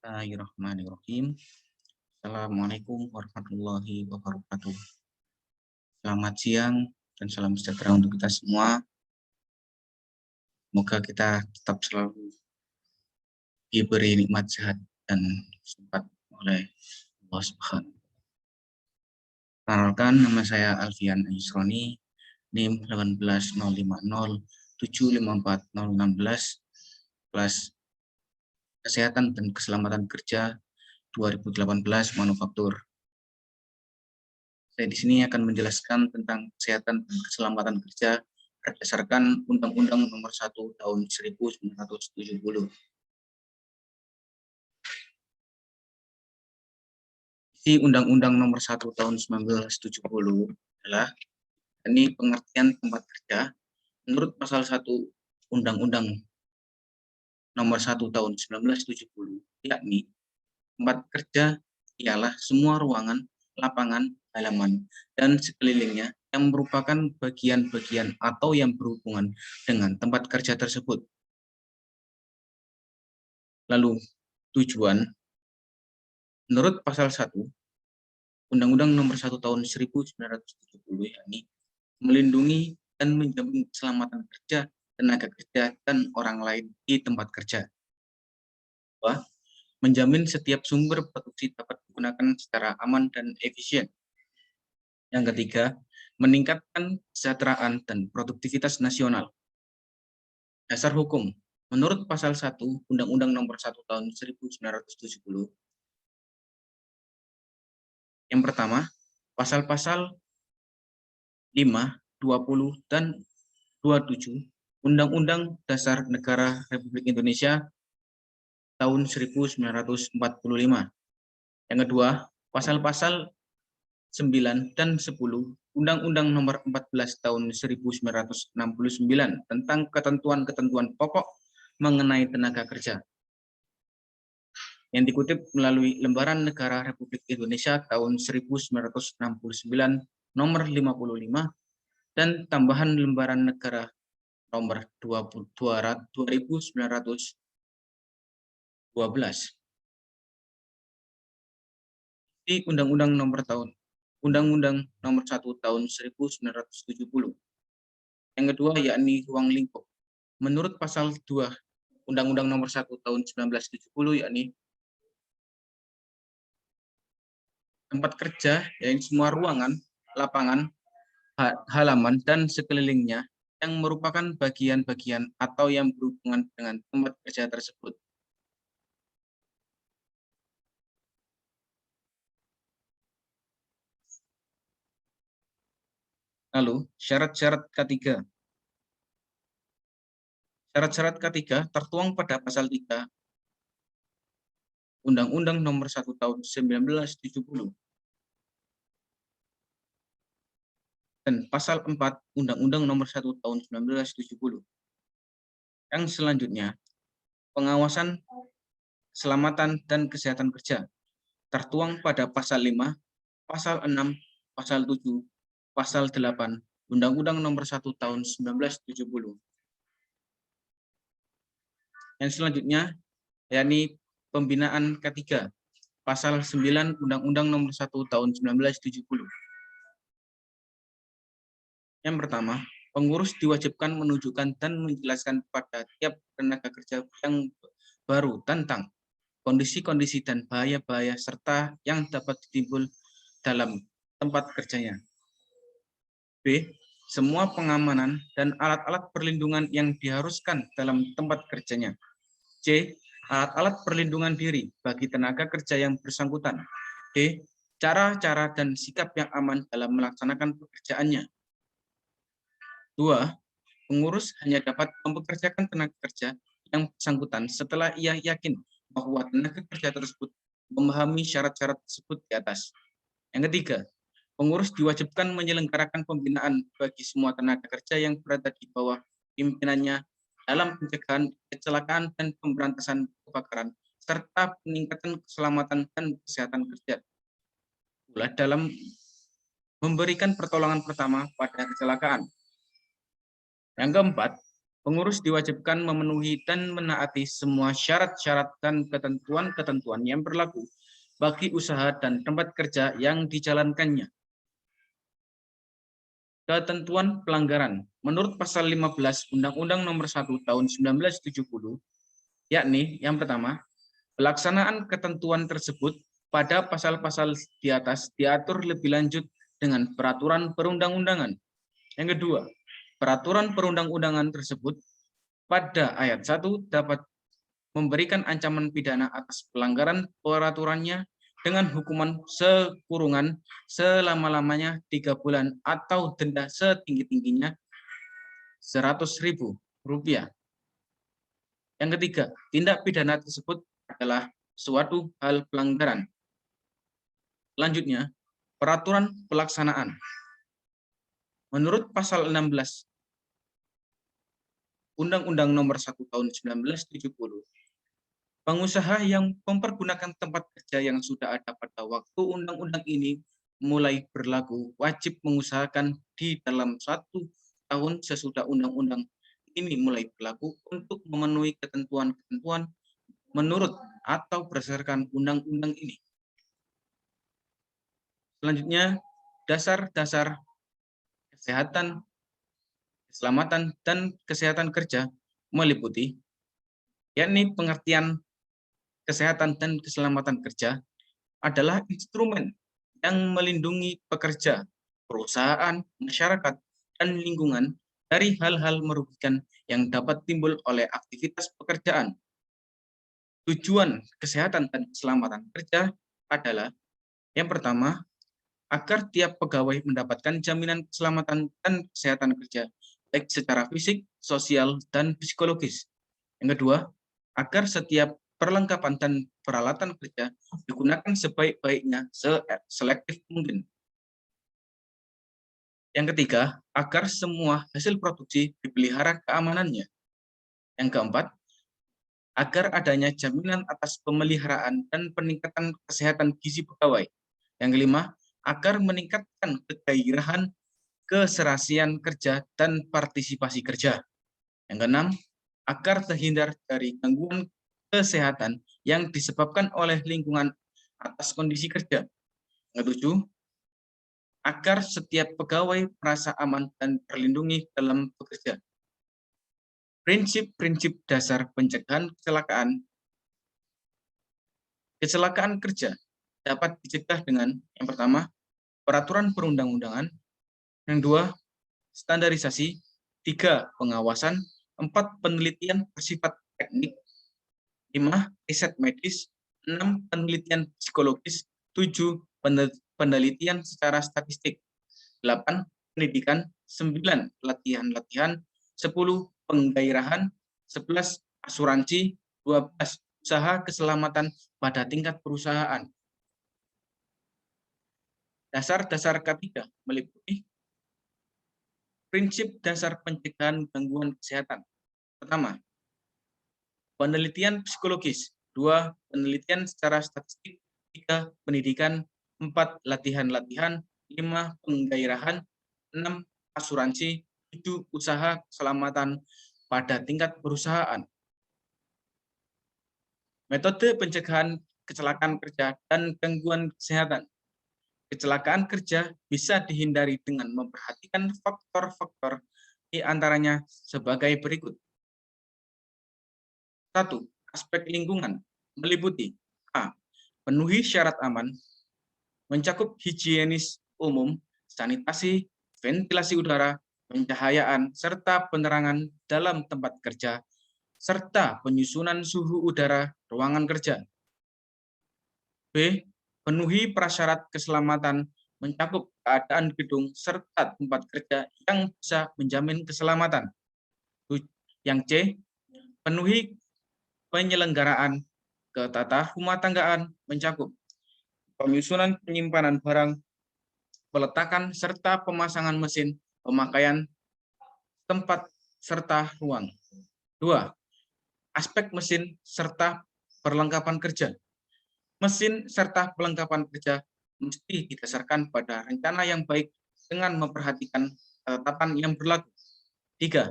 Bismillahirrahmanirrahim. Assalamualaikum warahmatullahi wabarakatuh. Selamat siang dan salam sejahtera untuk kita semua. Semoga kita tetap selalu diberi nikmat sehat dan sempat oleh Allah Subhanahu. Perkenalkan, nama saya Alfian Yusroni, NIM 18050754016, kelas Kesehatan dan Keselamatan Kerja 2018 Manufaktur. Saya di sini akan menjelaskan tentang kesehatan dan keselamatan kerja berdasarkan Undang-Undang Nomor 1 Tahun 1970. Isi Undang-Undang Nomor 1 Tahun 1970 adalah ini pengertian tempat kerja menurut pasal 1 Undang-Undang Nomor 1 Tahun 1970, yakni tempat kerja ialah semua ruangan, lapangan, halaman, dan sekelilingnya yang merupakan bagian-bagian atau yang berhubungan dengan tempat kerja tersebut. Lalu, tujuan menurut pasal 1 Undang-Undang Nomor 1 Tahun 1970, yakni melindungi dan menjamin keselamatan kerja, tenaga kerja, dan orang lain di tempat kerja. Menjamin setiap sumber produksi dapat digunakan secara aman dan efisien. Yang ketiga, meningkatkan kesejahteraan dan produktivitas nasional. Dasar hukum. Menurut pasal 1 Undang-Undang Nomor 1 Tahun 1970. Yang pertama, pasal-pasal 5, 20, dan 27 Undang-Undang Dasar Negara Republik Indonesia tahun 1945. Yang kedua, pasal-pasal 9 dan 10 Undang-Undang Nomor 14 Tahun 1969 tentang ketentuan-ketentuan pokok mengenai tenaga kerja, yang dikutip melalui Lembaran Negara Republik Indonesia tahun 1969 nomor 55 dan tambahan Lembaran Negara nomor 2912. Di Undang-Undang Nomor 1 Tahun 1970. Yang kedua yakni ruang lingkup. Menurut pasal 2 Undang-Undang Nomor 1 Tahun 1970, yakni tempat kerja yang semua ruangan, lapangan, halaman, dan sekelilingnya yang merupakan bagian-bagian atau yang berhubungan dengan tempat kerja tersebut. Lalu, syarat-syarat ketiga. Syarat-syarat ketiga tertuang pada pasal 3 Undang-Undang Nomor 1 Tahun 1970 dan pasal 4 Undang-Undang Nomor 1 Tahun 1970. Yang selanjutnya, pengawasan keselamatan dan kesehatan kerja tertuang pada pasal 5, pasal 6, pasal 7, pasal 8 Undang-Undang Nomor 1 Tahun 1970. Yang selanjutnya, yakni pembinaan ketiga, pasal 9 Undang-Undang Nomor 1 Tahun 1970. Yang pertama, pengurus diwajibkan menunjukkan dan menjelaskan pada tiap tenaga kerja yang baru tentang kondisi-kondisi dan bahaya-bahaya serta yang dapat timbul dalam tempat kerjanya. B. Semua pengamanan dan alat-alat perlindungan yang diharuskan dalam tempat kerjanya. C. Alat-alat perlindungan diri bagi tenaga kerja yang bersangkutan. D. Cara-cara dan sikap yang aman dalam melaksanakan pekerjaannya. 2. Pengurus hanya dapat mempekerjakan tenaga kerja yang bersangkutan setelah ia yakin bahwa tenaga kerja tersebut memahami syarat-syarat tersebut di atas. Yang ketiga, pengurus diwajibkan menyelenggarakan pembinaan bagi semua tenaga kerja yang berada di bawah pimpinannya dalam pencegahan kecelakaan dan pemberantasan kebakaran, serta peningkatan keselamatan dan kesehatan kerja. Pula dalam memberikan pertolongan pertama pada kecelakaan. Yang keempat, Pengurus diwajibkan memenuhi dan menaati semua syarat-syarat dan ketentuan-ketentuan yang berlaku bagi usaha dan tempat kerja yang dijalankannya. Ketentuan pelanggaran menurut pasal 15 Undang-Undang Nomor 1 Tahun 1970, yakni yang pertama, pelaksanaan ketentuan tersebut pada pasal-pasal di atas diatur lebih lanjut dengan peraturan perundang-undangan. Yang kedua, peraturan perundang-undangan tersebut pada ayat 1 dapat memberikan ancaman pidana atas pelanggaran peraturannya dengan hukuman sekurungan selama-lamanya 3 bulan atau denda setinggi-tingginya Rp100.000. Yang ketiga, tindak pidana tersebut adalah suatu hal pelanggaran. Selanjutnya, peraturan pelaksanaan. Menurut pasal 16 Undang-Undang Nomor 1 Tahun 1970, pengusaha yang mempergunakan tempat kerja yang sudah ada pada waktu undang-undang ini mulai berlaku wajib mengusahakan di dalam 1 tahun sesudah undang-undang ini mulai berlaku untuk memenuhi ketentuan-ketentuan menurut atau berdasarkan undang-undang ini. Selanjutnya, dasar-dasar kesehatan, keselamatan, dan kesehatan kerja meliputi, yakni pengertian kesehatan dan keselamatan kerja adalah instrumen yang melindungi pekerja, perusahaan, masyarakat, dan lingkungan dari hal-hal merugikan yang dapat timbul oleh aktivitas pekerjaan. Tujuan kesehatan dan keselamatan kerja adalah yang pertama, agar tiap pegawai mendapatkan jaminan keselamatan dan kesehatan kerja, baik secara fisik, sosial, dan psikologis. Yang kedua, agar setiap perlengkapan dan peralatan kerja digunakan sebaik-baiknya, selektif mungkin. Yang ketiga, agar semua hasil produksi dipelihara keamanannya. Yang keempat, agar adanya jaminan atas pemeliharaan dan peningkatan kesehatan gizi pegawai. Yang kelima, agar meningkatkan kegairahan, keserasian kerja, dan partisipasi kerja. Yang keenam, agar terhindar dari gangguan kesehatan yang disebabkan oleh lingkungan atas kondisi kerja. Yang ketujuh, agar setiap pegawai merasa aman dan terlindungi dalam bekerja. Prinsip-prinsip dasar pencegahan kecelakaan kerja dapat dicegah dengan yang pertama, peraturan perundang-undangan, yang dua, standarisasi, tiga, pengawasan, empat, penelitian bersifat teknik, lima, riset medis, enam, penelitian psikologis, tujuh, penelitian secara statistik, 8, pendidikan, 9, latihan-latihan, 10, penggairahan, 11, asuransi, 12, usaha keselamatan pada tingkat perusahaan. Dasar-dasar ketiga meliputi prinsip dasar pencegahan gangguan kesehatan. Pertama, penelitian psikologis. 2, penelitian secara statistik. 3, pendidikan. 4, latihan-latihan. 5, penggairahan. 6, asuransi. 7, usaha keselamatan pada tingkat perusahaan. Metode pencegahan kecelakaan kerja dan gangguan kesehatan. Kecelakaan kerja bisa dihindari dengan memperhatikan faktor-faktor di antaranya sebagai berikut. 1. Aspek lingkungan meliputi A. Penuhi syarat aman, mencakup higienis umum, sanitasi, ventilasi udara, pencahayaan, serta penerangan dalam tempat kerja, serta penyusunan suhu udara ruangan kerja. B. Penuhi prasyarat keselamatan, mencakup keadaan gedung serta tempat kerja yang bisa menjamin keselamatan. Yang C. Penuhi penyelenggaraan ketata rumah tanggaan, mencakup penyusunan penyimpanan barang, peletakan serta pemasangan mesin, pemakaian tempat serta ruang. 2. Aspek mesin serta perlengkapan kerja. Mesin serta perlengkapan kerja mesti didasarkan pada rencana yang baik dengan memperhatikan ketetapan yang berlaku. 3.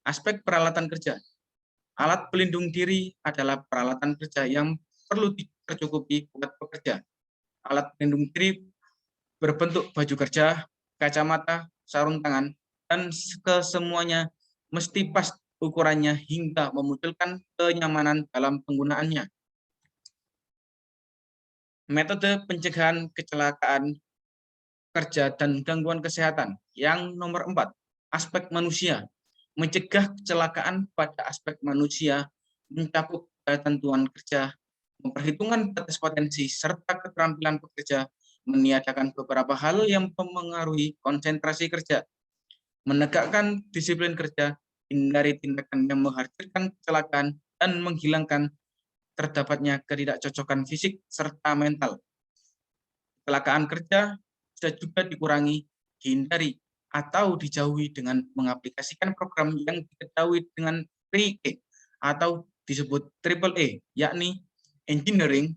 Aspek peralatan kerja. Alat pelindung diri adalah peralatan kerja yang perlu tercukupi buat pekerja. Alat pelindung diri berbentuk baju kerja, kacamata, sarung tangan, dan kesemuanya mesti pas ukurannya hingga memunculkan kenyamanan dalam penggunaannya. Metode pencegahan kecelakaan kerja dan gangguan kesehatan. Yang nomor 4, aspek manusia. Mencegah kecelakaan pada aspek manusia mencakup ketentuan kerja, memperhitungkan batas potensi serta keterampilan pekerja, meniadakan beberapa hal yang mempengaruhi konsentrasi kerja, menegakkan disiplin kerja, hindari tindakan yang menghasilkan kecelakaan, dan menghilangkan terdapatnya ketidakcocokan fisik serta mental. Kecelakaan kerja bisa juga dikurangi, dihindari, atau dijauhi dengan mengaplikasikan program yang diketahui dengan 3E atau disebut triple E, yakni engineering,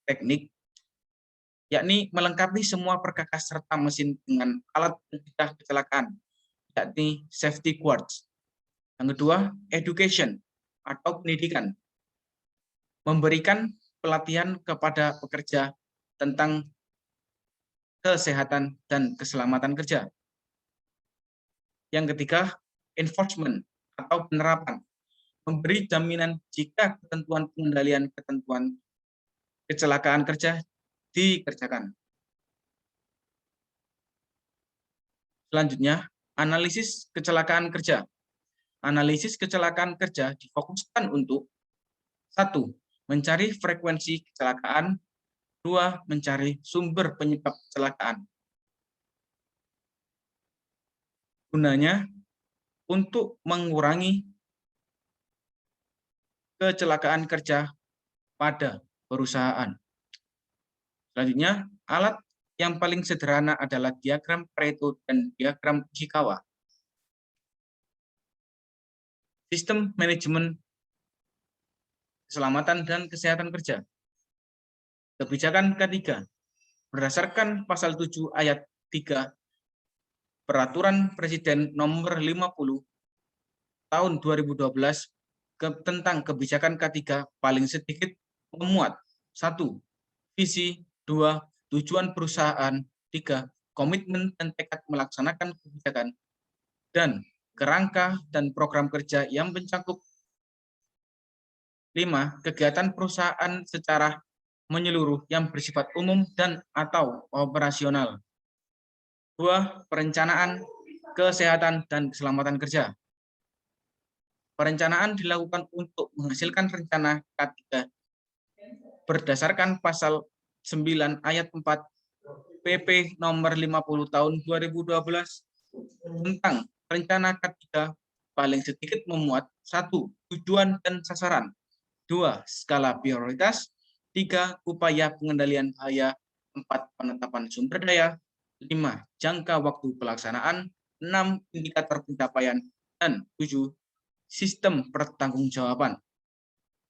teknik, yakni melengkapi semua perkakas serta mesin dengan alat pencegah kecelakaan, yakni safety guards. Yang kedua, education atau pendidikan, memberikan pelatihan kepada pekerja tentang kesehatan dan keselamatan kerja. Yang ketiga, enforcement atau penerapan, memberi jaminan jika ketentuan pengendalian ketentuan kecelakaan kerja dikerjakan. Selanjutnya, analisis kecelakaan kerja. Analisis kecelakaan kerja difokuskan untuk 1. Mencari frekuensi kecelakaan, 2. Mencari sumber penyebab kecelakaan. Gunanya untuk mengurangi kecelakaan kerja pada perusahaan. Selanjutnya, alat yang paling sederhana adalah diagram Pareto dan diagram Ishikawa. Sistem manajemen keselamatan dan kesehatan kerja. Kebijakan ketiga, berdasarkan pasal 7 ayat 3 Peraturan Presiden nomor 50 tahun 2012 tentang kebijakan K3 paling sedikit memuat 1. Visi, 2. Tujuan perusahaan, 3. Komitmen dan tekad melaksanakan kebijakan, dan kerangka dan program kerja yang mencakup 5. Kegiatan perusahaan secara menyeluruh yang bersifat umum dan atau operasional. 2. Perencanaan kesehatan dan keselamatan kerja. Perencanaan dilakukan untuk menghasilkan rencana K3 berdasarkan pasal 9 ayat 4 PP nomor 50 tahun 2012 tentang rencana K3 paling sedikit memuat 1. Tujuan dan sasaran, 2. Skala prioritas, 3. Upaya pengendalian bahaya, 4. Penetapan sumber daya, 5. Jangka waktu pelaksanaan, 6. Indikator pencapaian, dan 7. Sistem pertanggungjawaban.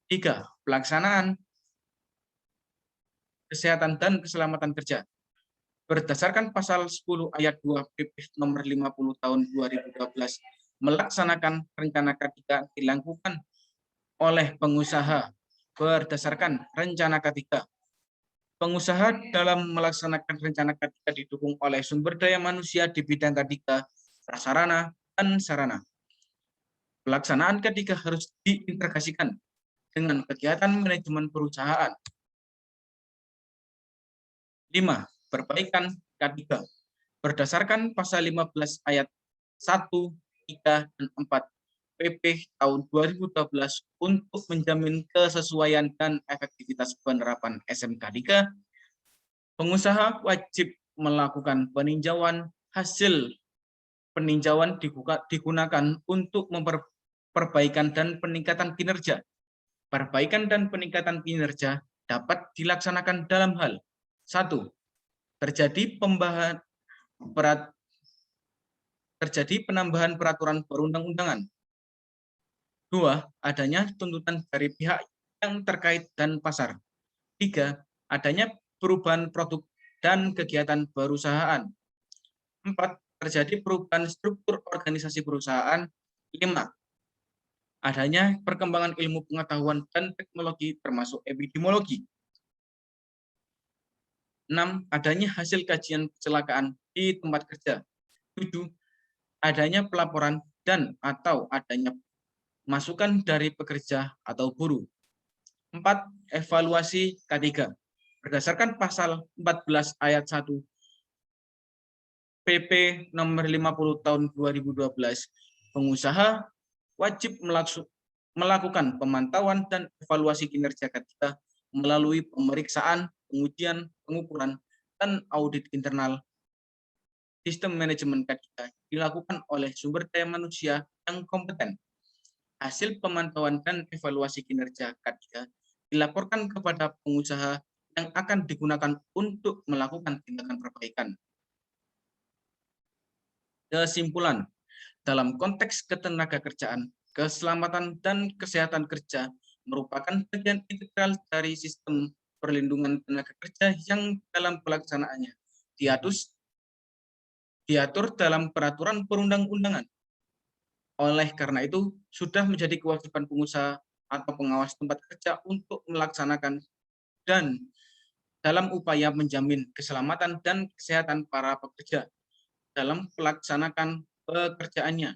3. Pelaksanaan kesehatan dan keselamatan kerja. Berdasarkan pasal 10 ayat 2 PP nomor 50 tahun 2012, melaksanakan rencana K3 dilakukan oleh pengusaha berdasarkan rencana K3. Pengusaha dalam melaksanakan rencana K3 didukung oleh sumber daya manusia di bidang K3, prasarana, dan sarana. Pelaksanaan K3 harus diintegrasikan dengan kegiatan manajemen perusahaan. 5. Perbaikan K3. Berdasarkan pasal 15 ayat 1, 3, dan 4 PP tahun 2012 untuk menjamin kesesuaian dan efektivitas penerapan SMK3, pengusaha wajib melakukan peninjauan. Hasil peninjauan digunakan untuk perbaikan dan peningkatan kinerja. Perbaikan dan peningkatan kinerja dapat dilaksanakan dalam hal 1. Terjadi penambahan peraturan perundang-undangan. 2. Adanya tuntutan dari pihak yang terkait dan pasar. 3. Adanya perubahan produk dan kegiatan perusahaan. 4. Terjadi perubahan struktur organisasi perusahaan 5. Adanya perkembangan ilmu pengetahuan dan teknologi termasuk epidemiologi. 6. Adanya hasil kajian kecelakaan di tempat kerja. 7. Adanya pelaporan dan atau adanya masukan dari pekerja atau buruh. 4. Evaluasi K3. Berdasarkan pasal 14 ayat 1 PP nomor 50 tahun 2012, pengusaha wajib melakukan pemantauan dan evaluasi kinerja K3 melalui pemeriksaan, pengujian, pengukuran, dan audit internal. Sistem manajemen K3 dilakukan oleh sumber daya manusia yang kompeten. Hasil pemantauan dan evaluasi kinerja K3 dilaporkan kepada pengusaha yang akan digunakan untuk melakukan tindakan perbaikan. Kesimpulan, dalam konteks ketenagakerjaan, keselamatan dan kesehatan kerja merupakan bagian integral dari sistem perlindungan tenaga kerja yang dalam pelaksanaannya diatur dalam peraturan perundang-undangan. Oleh karena itu, sudah menjadi kewajiban pengusaha atau pengawas tempat kerja untuk melaksanakan dan dalam upaya menjamin keselamatan dan kesehatan para pekerja dalam melaksanakan pekerjaannya.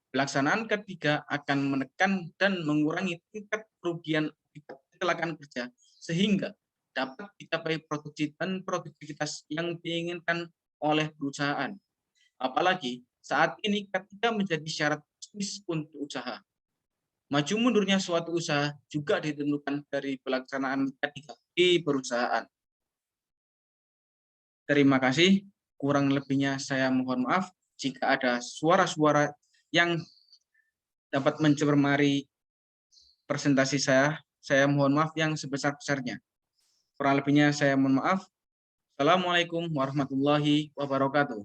Pelaksanaan ketiga akan menekan dan mengurangi tingkat kerugian akibat kecelakaan kerja sehingga dapat dicapai produksi dan produktivitas yang diinginkan oleh perusahaan. Apalagi saat ini ketiga menjadi syarat bisnis untuk usaha. Maju mundurnya suatu usaha juga ditentukan dari pelaksanaan ketiga di perusahaan. Terima kasih. Kurang lebihnya saya mohon maaf jika ada suara-suara yang dapat mencemari presentasi saya. Saya mohon maaf yang sebesar-besarnya. Kurang lebihnya saya mohon maaf. Assalamualaikum warahmatullahi wabarakatuh.